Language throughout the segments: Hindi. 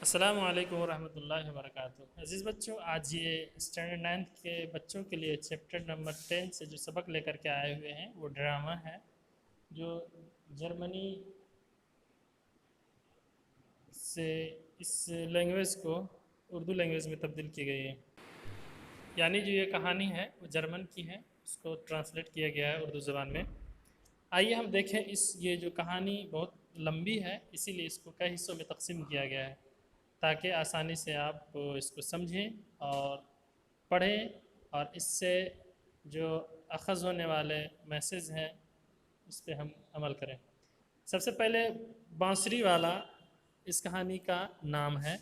अस्सलामु अलैकुम वरहमतुल्लाहि वबरकातुहू। अज़ीज़ बच्चों, आज ये स्टैंडर्ड 9th के बच्चों के लिए चैप्टर नंबर 10 से जो सबक लेकर के आए हुए हैं वो ड्रामा है जो जर्मनी से इस लैंग्वेज को उर्दू लैंग्वेज में तब्दील की गई है। यानी जो ये कहानी है वो जर्मन की है, उसको ट्रांसलेट किया गया है उर्दू ज़बान में। आइए हम देखें ये जो कहानी बहुत लंबी है, इसीलिए इसको कई हिस्सों में तकसीम किया गया है ताकि आसानी से आप इसको समझें और पढ़ें और इससे जो अखज़ होने वाले मैसेज हैं उस पर हम अमल करें। सबसे पहले बांसुरी वाला इस कहानी का नाम है।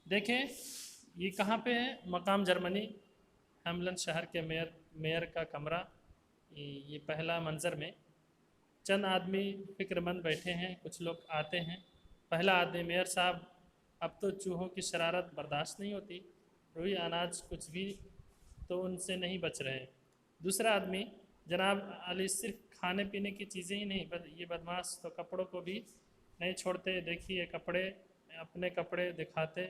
देखें ये कहाँ पे है, मकाम जर्मनी, हेमलन शहर के मेयर का कमरा। ये पहला मंज़र में चंद आदमी फ़िक्रमंद बैठे हैं, कुछ लोग आते हैं। पहला आदमी, मेयर साहब, अब तो चूहों की शरारत बर्दाश्त नहीं होती, रुई अनाज कुछ भी तो उनसे नहीं बच रहे। दूसरा आदमी, जनाब अली, सिर्फ खाने पीने की चीज़ें ही नहीं, ये बदमाश तो कपड़ों को भी नहीं छोड़ते। देखिए कपड़े, अपने कपड़े दिखाते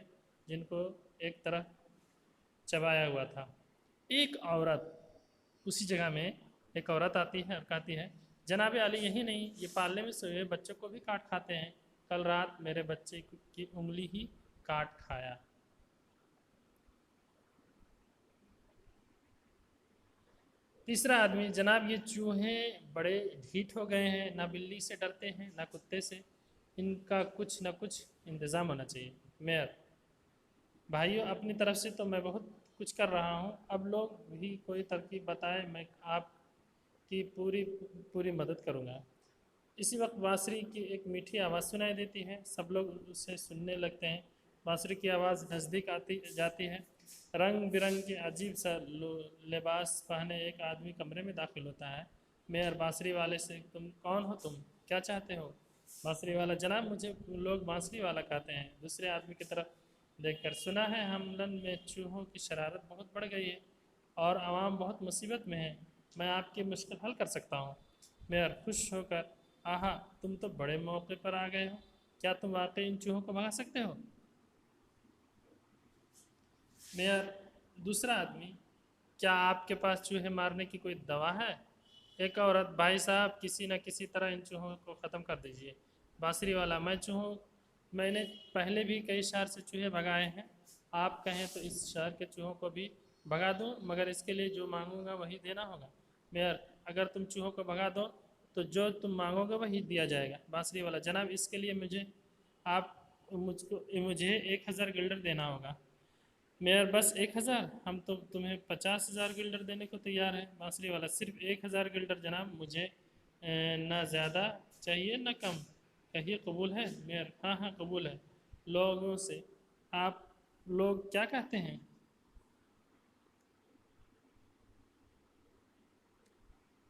जिनको एक तरह चबाया हुआ था। एक औरत, उसी जगह में एक औरत आती है और कहती है, जनाब अली यही नहीं, ये पालने में सोए हुए बच्चों को भी काट खाते हैं। कल रात मेरे बच्चे की उंगली ही काट खाया। तीसरा आदमी, जनाब ये चूहे बड़े ढीठ हो गए हैं, ना बिल्ली से डरते हैं ना कुत्ते से, इनका कुछ ना कुछ इंतज़ाम होना चाहिए। मेयर, भाइयों अपनी तरफ से तो मैं बहुत कुछ कर रहा हूँ, अब लोग भी कोई तरकीब बताएं, मैं आपकी पूरी पूरी मदद करूँगा। इसी वक्त बांसुरी की एक मीठी आवाज़ सुनाई देती है, सब लोग उसे सुनने लगते हैं। बांसुरी की आवाज़ नज़दीक आती जाती है। रंग बिरंग के अजीब सा लिबास पहने एक आदमी कमरे में दाखिल होता है। मेयर बांसुरी वाले से, तुम कौन हो, तुम क्या चाहते हो? बांसुरी वाला, जनाब मुझे लोग बांसुरी वाला कहते हैं। दूसरे आदमी की तरफ देखकर, सुना है हमलन में चूहों की शरारत बहुत बढ़ गई है और आवाम बहुत मुसीबत में है, मैं आपकी मुश्किल हल कर सकता हूँ। मेयर खुश होकर, आहा, तुम तो बड़े मौके पर आ गए हो, क्या तुम वाकई इन चूहों को भगा सकते हो? मेयर दूसरा आदमी, क्या आपके पास चूहे मारने की कोई दवा है? एक औरत, भाई साहब किसी न किसी तरह इन चूहों को ख़त्म कर दीजिए। बांसुरी वाला, मैंने पहले भी कई शहर से चूहे भगाए हैं, आप कहें तो इस शहर के चूहों को भी भगा दूं, मगर इसके लिए जो मांगूंगा वही देना होगा। मेयर, अगर तुम चूहों को भगा दो तो जो तुम मांगोगे वही दिया जाएगा। बांसुरी वाला, जनाब इसके लिए आप मुझे 1,000 गिल्डर देना होगा। मेयर, बस 1,000? हम तो तुम्हें 50,000 गिल्डर देने को तैयार है। बांसुरी वाला, सिर्फ 1,000 गिल्डर जनाब, मुझे ना ज़्यादा चाहिए ना कम, कहिए कबूल है? मेयर, हाँ हाँ कबूल है। लोगों से, आप लोग क्या कहते हैं?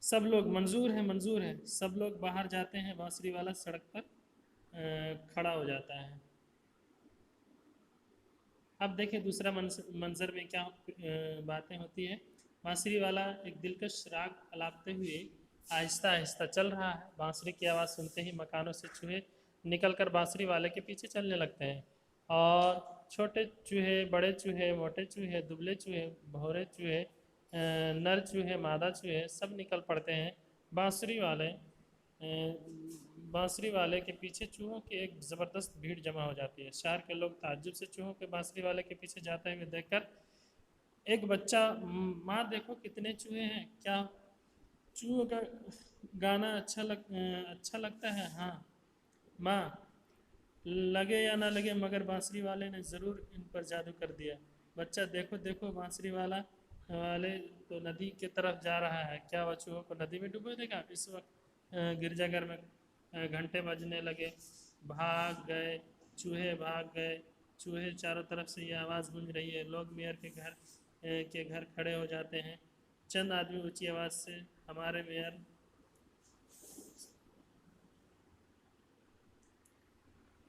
सब लोग, मंजूर है मंजूर है। सब लोग बाहर जाते हैं। बांसुरी वाला सड़क पर खड़ा हो जाता है। अब देखिए दूसरा मंजर में क्या बातें होती है। बांसुरी वाला एक दिलकश राग अलापते हुए आहिस्ता आहिस्ता चल रहा है। बांसुरी की आवाज़ सुनते ही मकानों से चूहे निकलकर बांसुरी वाले के पीछे चलने लगते हैं और छोटे चूहे, बड़े चूहे, मोटे चूहे, दुबले चूहे, भौरे चूहे, नर चूहे, मादा चूहे सब निकल पड़ते हैं। बांसुरी वाले बांसुरी वाले के पीछे चूहों की एक ज़बरदस्त भीड़ जमा हो जाती है। शहर के लोग ताज्जुब से चूहों के बांसुरी वाले के पीछे जाते हुए देखकर, एक बच्चा, माँ देखो कितने चूहे हैं, क्या चूहों का गाना अच्छा लगता है? हाँ माँ, लगे या ना लगे मगर बांसुरी वाले ने ज़रूर इन पर जादू कर दिया। बच्चा, देखो देखो बांसुरी वाले तो नदी की तरफ जा रहा है, क्या वह चूहों को नदी में डुबो देगा? इस वक्त गिरजाघर में घंटे बजने लगे। भाग गए चूहे, भाग गए चूहे, चारों तरफ से ये आवाज़ गूंज रही है। लोग मेयर के घर खड़े हो जाते हैं। चंद आदमी ऊंची आवाज़ से, हमारे मेयर।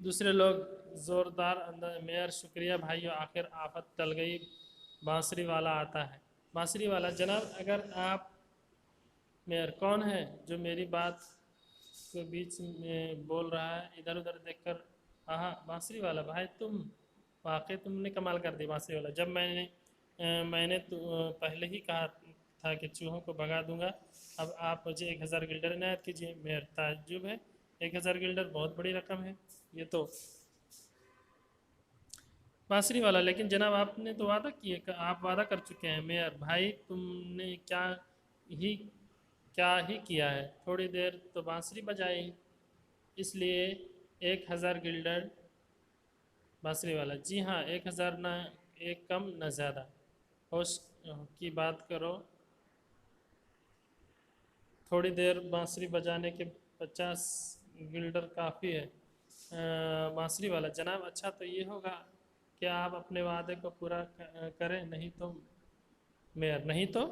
दूसरे लोग ज़ोरदार अंदाज, मेयर शुक्रिया भाइयों, आखिर आफत टल गई। बांसुरी वाला आता है। बांसुरी वाला, जनाब अगर आप, मेयर कौन है जो मेरी बात के बीच में बोल रहा है? इधर उधर देखकर हाँ हाँ, बांसुरी वाला भाई तुम वाकई तुमने कमाल कर दी बांसुरी वाला। जब मैंने तो पहले ही कहा था कि चूहों को भगा दूंगा। अब आप मुझे 1000 गिल्डर इनायत कीजिए, मेरा ताज्जुब है। 1000 गिल्डर बहुत बड़ी रकम है ये तो। बांसुरी वाला, लेकिन जनाब आपने तो वादा किए, आप वादा कर चुके हैं मेयर भाई, तुमने ही क्या ही किया है। थोड़ी देर तो बांसुरी बजाई, इसलिए 1000 गिल्डर बांसुरी वाला। जी हाँ, 1000 ना, एक कम न ज़्यादा। होश की बात करो, थोड़ी देर बांसुरी बजाने के 50 गिल्डर काफ़ी है। बांसुरी वाला जनाब, अच्छा तो ये होगा कि आप अपने वादे को पूरा करें, नहीं तो मेयर, नहीं तो।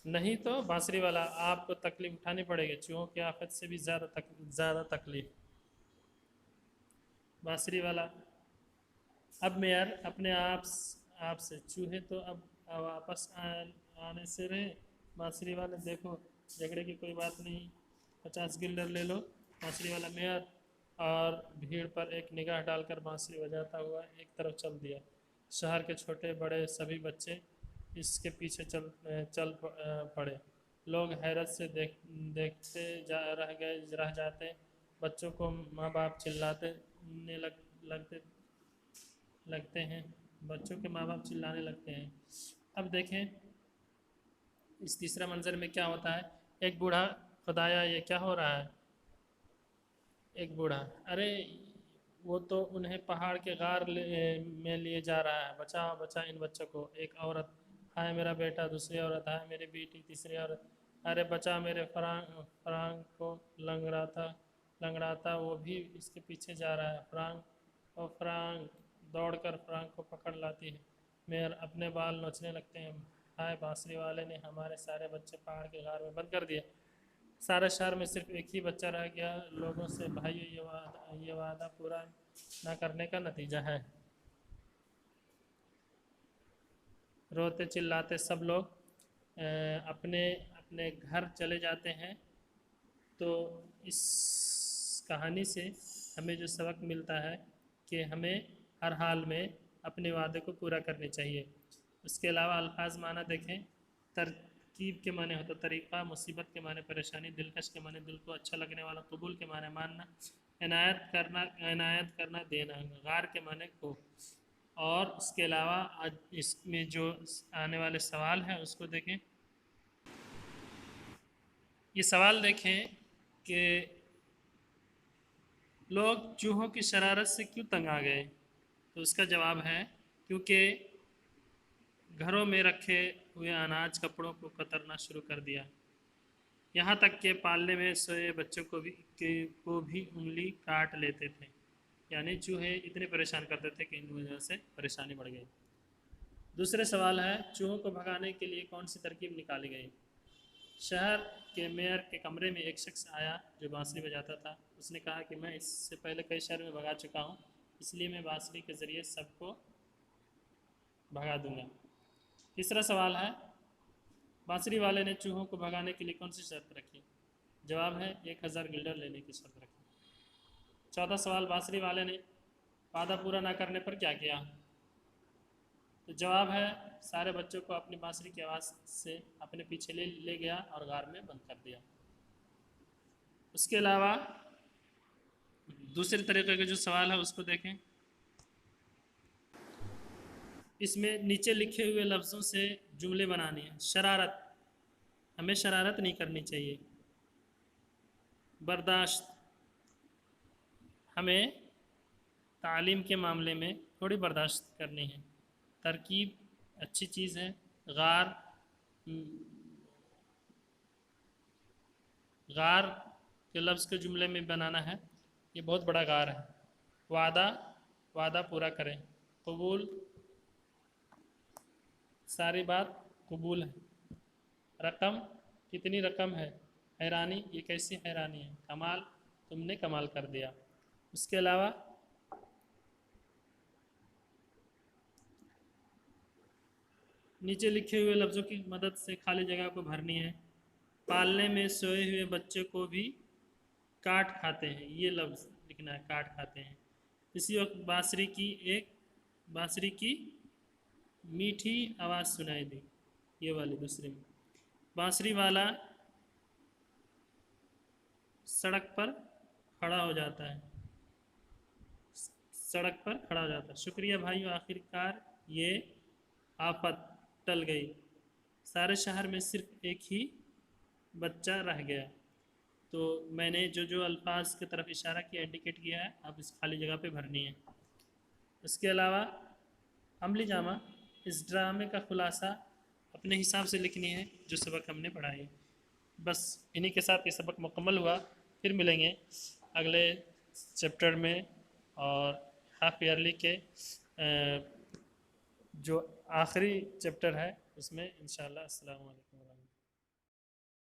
नहीं तो बांसुरी वाला, आपको तकलीफ उठानी पड़ेगी, चूहों की आफत से भी ज़्यादा तकलीफ। बांसुरी वाला, अब मेयर अपने आप से चूहे तो अब वापस आने से रहे। बांसुरी वाले, देखो झगड़े की कोई बात नहीं, 50 गिल्डर ले लो। बांसुरी वाला मेयर और भीड़ पर एक निगाह डालकर बांसुरी बजाता हुआ एक तरफ चल दिया। शहर के छोटे बड़े सभी बच्चे इसके पीछे चल पड़े। लोग हैरत से देखते रह जाते। बच्चों को माँ बाप लगते लगते हैं बच्चों के माँ बाप चिल्लाने लगते हैं। अब देखें इस तीसरा मंजर में क्या होता है। एक बूढ़ा, खुदाया ये क्या हो रहा है। एक बूढ़ा, अरे वो तो उन्हें पहाड़ के में लिए जा रहा है, बचाओ बचाओ इन बच्चों को। एक औरत, हाय मेरा बेटा। दूसरी औरत, हाय मेरी बेटी। तीसरी औरत, अरे बचा मेरे फरांग फरांग को। लंगड़ाता वो भी इसके पीछे जा रहा है। फरांग दौड़कर फरांग को पकड़ लाती है। मेयर अपने बाल नोचने लगते हैं। हाय, बांसुरी वाले ने हमारे सारे बच्चे पहाड़ के गार में बंद कर दिए। सारे शहर में सिर्फ एक ही बच्चा रह गया। लोगों से, भाइयों ये वादा पूरा ना करने का नतीजा है। रोते चिल्लाते सब लोग अपने अपने घर चले जाते हैं। तो इस कहानी से हमें जो सबक मिलता है कि हमें हर हाल में अपने वादे को पूरा करने चाहिए। उसके अलावा अल्फाज माना देखें। तरकीब के माने होता तरीक़ा, मुसीबत के माने परेशानी, दिलकश के माने दिल को अच्छा लगने वाला, कबूल के माने मानना, इनायत करना देना, गार के माने को। और उसके अलावा आज इसमें जो आने वाले सवाल हैं उसको देखें। ये सवाल देखें कि लोग चूहों की शरारत से क्यों तंग आ गए। तो उसका जवाब है क्योंकि घरों में रखे हुए अनाज कपड़ों को कतरना शुरू कर दिया। यहाँ तक कि पालने में सोए बच्चों को भी उंगली काट लेते थे। यानी चूहे इतने परेशान करते थे कि इन वजह से परेशानी बढ़ गई। दूसरे सवाल है, चूहों को भगाने के लिए कौन सी तरकीब निकाली गई। शहर के मेयर के कमरे में एक शख्स आया जो बांसुरी बजाता था। उसने कहा कि मैं इससे पहले कई शहर में भगा चुका हूँ, इसलिए मैं बांसुरी के ज़रिए सबको भगा दूंगा। तीसरा सवाल है, बांसुरी वाले ने चूहों को भगाने के लिए कौन सी शर्त रखी। जवाब है 1000 गिल्डर लेने की शर्त रखी। चौथा सवाल, बांसुरी वाले ने वादा पूरा ना करने पर क्या किया। तो जवाब है सारे बच्चों को अपनी बांसुरी की आवाज़ से अपने पीछे ले गया और गार में बंद कर दिया। उसके अलावा दूसरे तरीके के जो सवाल है उसको देखें। इसमें नीचे लिखे हुए लफ्ज़ों से जुमले बनाने हैं। शरारत, हमें शरारत नहीं करनी चाहिए। बर्दाश्त, हमें तालीम के मामले में थोड़ी बर्दाश्त करनी है। तरकीब अच्छी चीज़ है। गार गार के लफ्ज़ के जुमले में बनाना है, ये बहुत बड़ा गार है। वादा, वादा पूरा करें। कबूल, सारी बात कबूल है। रकम, कितनी रकम है। हैरानी, ये कैसी हैरानी है। कमाल, तुमने कमाल कर दिया। उसके अलावा नीचे लिखे हुए लफ्ज़ों की मदद से खाली जगह को भरनी है। पालने में सोए हुए बच्चे को भी काट खाते हैं, ये लफ्ज़ लिखना है, काट खाते हैं। इसी वक्त बांसुरी की मीठी आवाज़ सुनाई दी, ये वाली दूसरे में। बांसुरी वाला सड़क पर खड़ा हो जाता है, सड़क पर खड़ा हो जाता है। शुक्रिया भाइयों, आखिरकार ये आफत टल गई। सारे शहर में सिर्फ एक ही बच्चा रह गया। तो मैंने जो जो अल्फाज की तरफ इशारा किया, इंडिकेट किया है, अब इस खाली जगह पे भरनी है। इसके अलावा अमली जामा, इस ड्रामे का खुलासा अपने हिसाब से लिखनी है जो सबक हमने पढ़ा है। बस इन्हीं के साथ ये सबक मुकम्मल हुआ। फिर मिलेंगे अगले चैप्टर में, और हाफ ईयरली के जो आखिरी चैप्टर है उसमें इंशाअल्लाह। अस्सलाम वालेकुम।